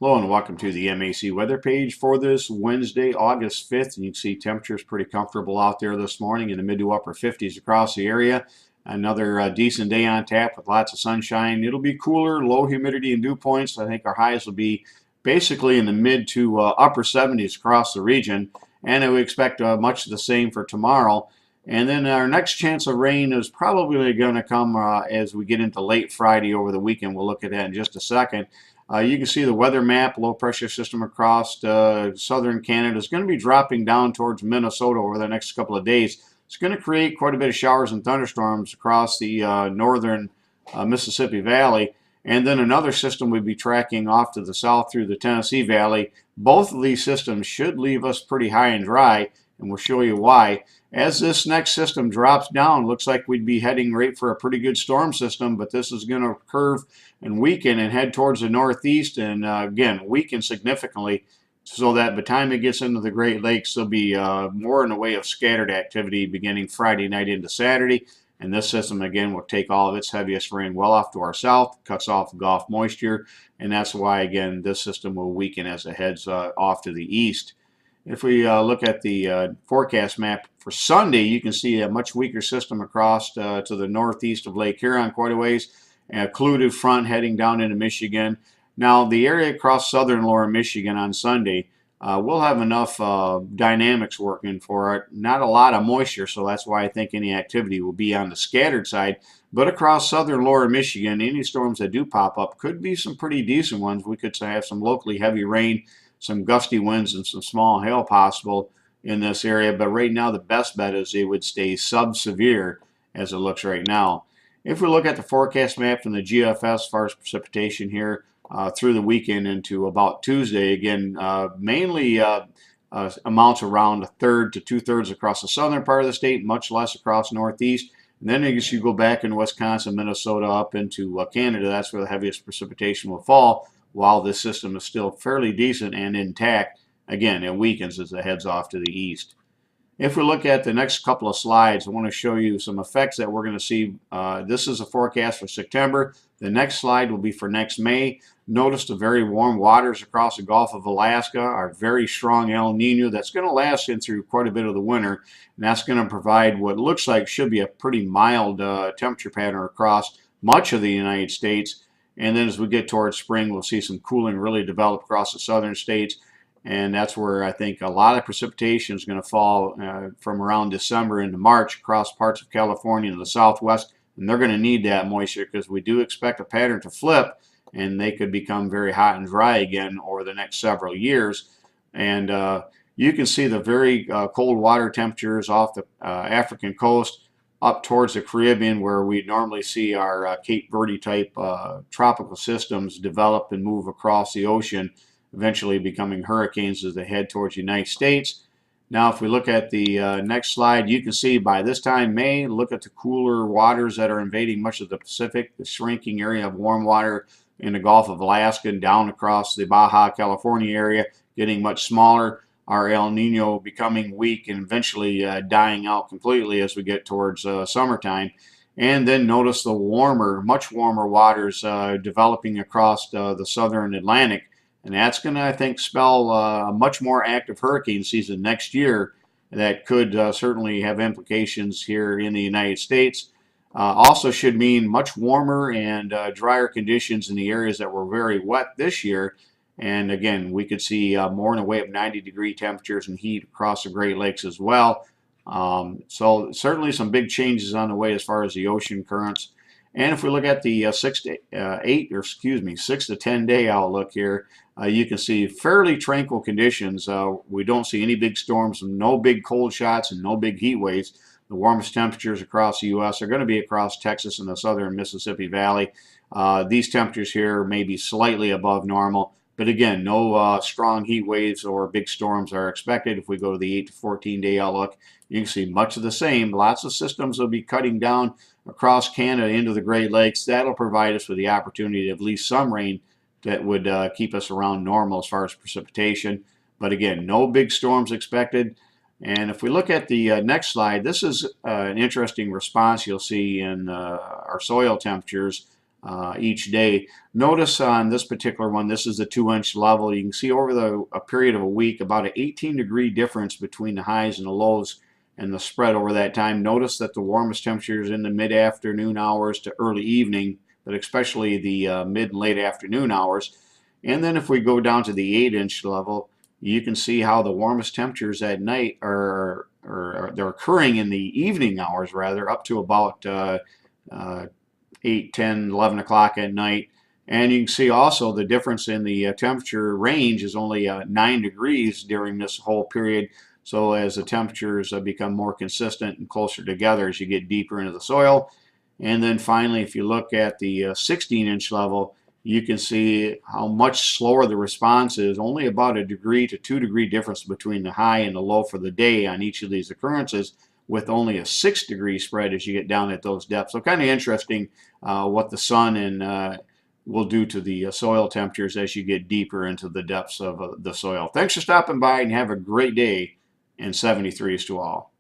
Hello and welcome to the MAC weather page for this Wednesday, August 5th. And you can see temperatures pretty comfortable out there this morning in the mid to upper 50s across the area. Another decent day on tap with lots of sunshine. It'll be cooler, low humidity and dew points. I think our highs will be basically in the mid to upper 70s across the region. And we expect much the same for tomorrow. And then our next chance of rain is probably going to come as we get into late Friday over the weekend. We'll look at that in just a second. You can see the weather map, low pressure system across southern Canada is going to be dropping down towards Minnesota over the next couple of days. It's going to create quite a bit of showers and thunderstorms across the northern Mississippi Valley. And then another system would be tracking off to the south through the Tennessee Valley. Both of these systems should leave us pretty high and dry, and we'll show you why. As this next system drops down, looks like we'd be heading right for a pretty good storm system, but this is going to curve and weaken and head towards the northeast and again weaken significantly, so that by the time it gets into the Great Lakes there'll be more in the way of scattered activity beginning Friday night into Saturday. And this system again will take all of its heaviest rain well off to our south, cuts off the Gulf moisture, and that's why again this system will weaken as it heads off to the east. If we look at the forecast map for Sunday, you can see a much weaker system across to the northeast of Lake Huron quite a ways, a occluded front heading down into Michigan. Now, the area across southern lower Michigan on Sunday will have enough dynamics working for it. Not a lot of moisture, so that's why I think any activity will be on the scattered side. But across southern lower Michigan, any storms that do pop up could be some pretty decent ones. We could have some locally heavy rain, some gusty winds, and some small hail possible in this area. But right now, the best bet is they would stay sub-severe as it looks right now. If we look at the forecast map from the GFS as far as precipitation here through the weekend into about Tuesday, again, mainly amounts around a third to two-thirds across the southern part of the state, much less across northeast. And then as you go back in Wisconsin, Minnesota, up into Canada, that's where the heaviest precipitation will fall. While this system is still fairly decent and intact, again, it weakens as it heads off to the east. If we look at the next couple of slides, I want to show you some effects that we're going to see. This is a forecast for September. The next slide will be for next May. Notice the very warm waters across the Gulf of Alaska, our very strong El Nino that's going to last in through quite a bit of the winter. And that's going to provide what looks like should be a pretty mild temperature pattern across much of the United States. And then as we get towards spring, we'll see some cooling really develop across the southern states. And that's where I think a lot of precipitation is going to fall from around December into March across parts of California and the Southwest. And they're going to need that moisture because we do expect a pattern to flip, and they could become very hot and dry again over the next several years. And you can see the very cold water temperatures off the African coast up towards the Caribbean, where we normally see our Cape Verde type tropical systems develop and move across the ocean, eventually becoming hurricanes as they head towards the United States. Now, if we look at the next slide, you can see by this time May, look at the cooler waters that are invading much of the Pacific, the shrinking area of warm water in the Gulf of Alaska and down across the Baja California area, getting much smaller. Our El Nino becoming weak and eventually dying out completely as we get towards summertime. And then notice the warmer, much warmer waters developing across the southern Atlantic. And that's going to, I think, spell a much more active hurricane season next year that could certainly have implications here in the United States. Also should mean much warmer and drier conditions in the areas that were very wet this year. And again, we could see more in the way of 90-degree temperatures and heat across the Great Lakes as well. So certainly some big changes on the way as far as the ocean currents. And if we look at the 6 to 10 day outlook here, you can see fairly tranquil conditions. We don't see any big storms, no big cold shots, and no big heat waves. The warmest temperatures across the U.S. are going to be across Texas and the southern Mississippi Valley. These temperatures here may be slightly above normal, but again, no strong heat waves or big storms are expected. If we go to the 8 to 14 day outlook, you can see much of the same. Lots of systems will be cutting down across Canada into the Great Lakes. That'll provide us with the opportunity of at least some rain that would keep us around normal as far as precipitation. But again, no big storms expected. And if we look at the next slide, this is an interesting response you'll see in our soil temperatures each day. Notice on this particular one, this is the 2-inch level. You can see over a period of a week about an 18-degree difference between the highs and the lows and the spread over that time. Notice that the warmest temperatures in the mid-afternoon hours to early evening, but especially the mid and late afternoon hours. And then if we go down to the 8-inch level, you can see how the warmest temperatures at night they're occurring in the evening hours, rather, up to about 8, 10, 11 o'clock at night. And you can see also the difference in the temperature range is only 9 degrees during this whole period. So as the temperatures become more consistent and closer together as you get deeper into the soil. And then finally, if you look at the 16-inch level, you can see how much slower the response is. Only about a degree to 2-degree difference between the high and the low for the day on each of these occurrences, with only a 6-degree spread as you get down at those depths. So kind of interesting what the sun will do to the soil temperatures as you get deeper into the depths of the soil. Thanks for stopping by and have a great day, and 73s to all.